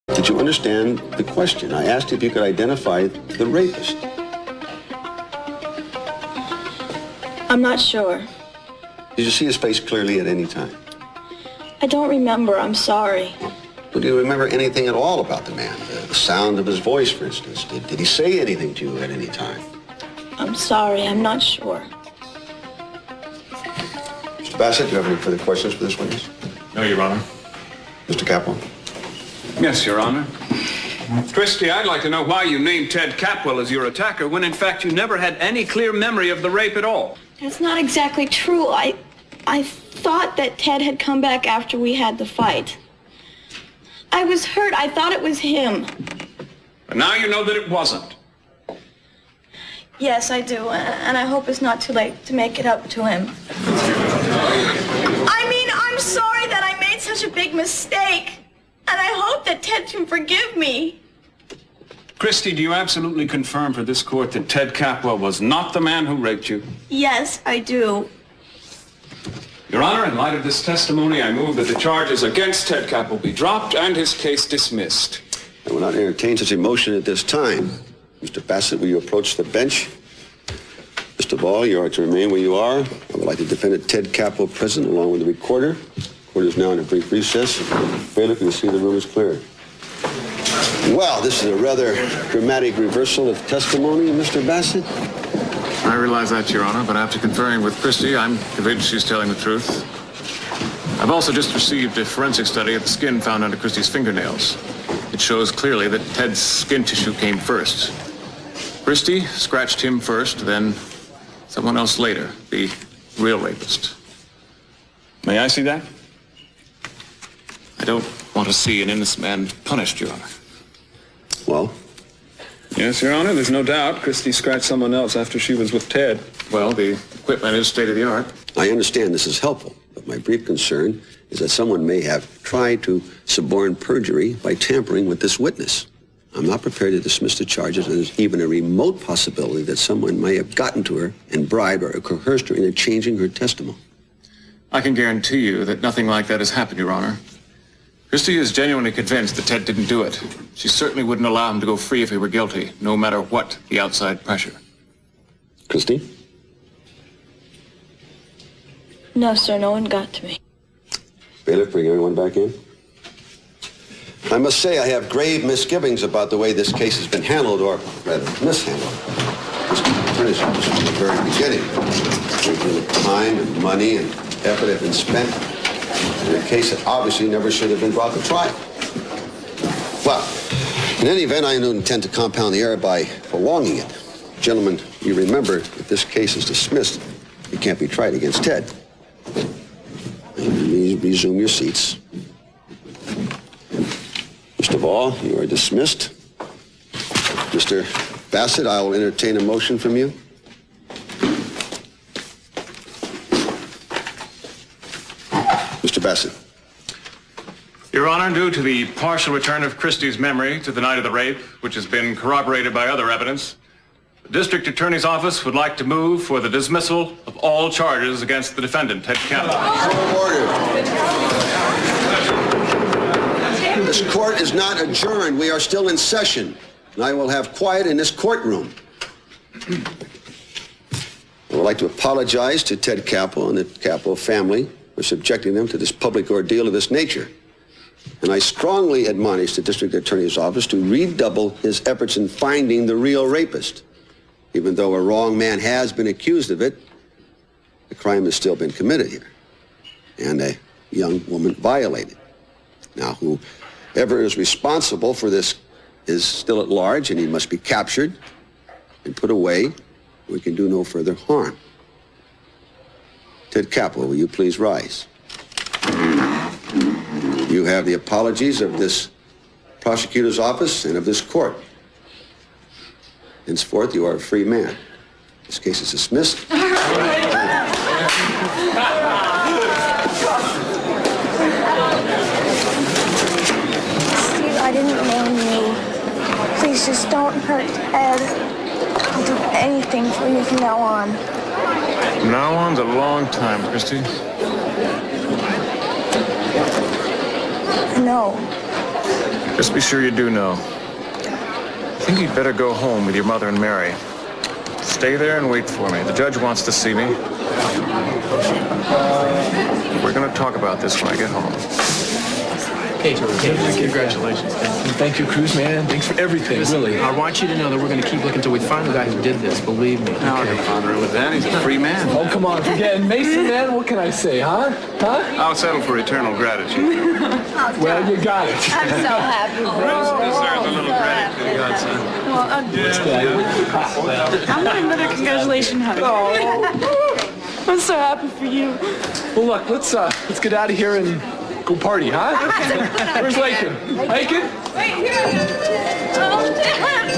Did you understand the question? I asked if you could identify the rapist. I'm not sure. Did you see his face clearly at any time? I don't remember. I'm sorry. Well, do you remember anything at all about the man? The sound of his voice, for instance. Did he say anything to you at any time? I'm sorry. I'm not sure. Mr. Bassett, do you have any further questions for this witness? No, Your Honor. Mr. Capwell? Yes, Your Honor. Christie, I'd like to know why you named Ted Capwell as your attacker when, in fact, you never had any clear memory of the rape at all. That's not exactly true. I thought that Ted had come back after we had the fight. I was hurt. I thought it was him. But now you know that it wasn't. Yes, I do. And I hope it's not too late to make it up to him. I mean, I'm sorry that I made such a big mistake. And I hope that Ted can forgive me. Christie, do you absolutely confirm for this court that Ted Capwell was not the man who raped you? Yes, I do. Your Honor, in light of this testimony, I move that the charges against Ted Capwell be dropped and his case dismissed. I will not entertain such a motion at this time. Mr. Bassett, will you approach the bench? Mr. Ball, you are to remain where you are. I would like the defendant Ted Capwell present along with the recorder. The court is now in a brief recess. Bailiff, you see the room is cleared. Well, this is a rather dramatic reversal of testimony, Mr. Bassett. I realize that, Your Honor, but after conferring with Christie, I'm convinced she's telling the truth. I've also just received a forensic study of the skin found under Christie's fingernails. It shows clearly that Ted's skin tissue came first. Christie scratched him first, then someone else later, the real rapist. May I see that? I don't want to see an innocent man punished, Your Honor. Well? Yes, Your Honor, there's no doubt Christie scratched someone else after she was with Ted. Well, the equipment is state-of-the-art. I understand this is helpful, but my brief concern is that someone may have tried to suborn perjury by tampering with this witness. I'm not prepared to dismiss the charges, and there's even a remote possibility that someone may have gotten to her and bribed or coerced her into changing her testimony. I can guarantee you that nothing like that has happened, Your Honor. Christie is genuinely convinced that Ted didn't do it. She certainly wouldn't allow him to go free if he were guilty, no matter what the outside pressure. Christie? No, sir, no one got to me. Bailiff, bring everyone back in. I must say I have grave misgivings about the way this case has been handled, or rather mishandled. Mr. Attorney's Office from the very beginning. The time and money and effort have been spent in a case that obviously never should have been brought to trial. Well, in any event, I don't intend to compound the error by prolonging it. Gentlemen, you remember, if this case is dismissed, it can't be tried against Ted. Please resume your seats. Mr. Ball, you are dismissed. Mr. Bassett, I will entertain a motion from you. Mr. Bassett. Your Honor, due to the partial return of Christie's memory to the night of the rape, which has been corroborated by other evidence, the District Attorney's Office would like to move for the dismissal of all charges against the defendant, Ted Capwell. Order. This court is not adjourned. We are still in session, and I will have quiet in this courtroom. I would like to apologize to Ted Capwell and the Capwell family for subjecting them to this public ordeal of this nature. And I strongly admonish the District Attorney's Office to redouble his efforts in finding the real rapist. Even though a wrong man has been accused of it, the crime has still been committed here, and a young woman violated. Now, whoever is responsible for this is still at large, and he must be captured and put away. We can do no further harm. Ted Capwell, will you please rise? You have the apologies of this prosecutor's office and of this court. Henceforth, you are a free man. This case is dismissed. Steve, I didn't mean you. Please just don't hurt Ted. I'll do anything for you from now on. From now on's a long time, Christie. I know. Just be sure you do know. I think you'd better go home with your mother and Mary. Stay there and wait for me. The judge wants to see me. We're going to talk about this when I get home. Hey, congratulations. Thank you, Cruz, man. Thanks for everything, really. I want you to know that we're going to keep looking until we find the guy who did this. Believe me. No, I can honor him with that. He's a free man. Oh, come on. Forgetting Mason, man. What can I say, huh? I'll settle for eternal gratitude. Well, you got it. I'm so happy. Deserves a little gratitude. I'm getting another congratulations hug. I'm so happy for you. Well, look, let's get out of here and go party, huh? Where's Lakin? Lakin? Wait, here. Oh, Dad.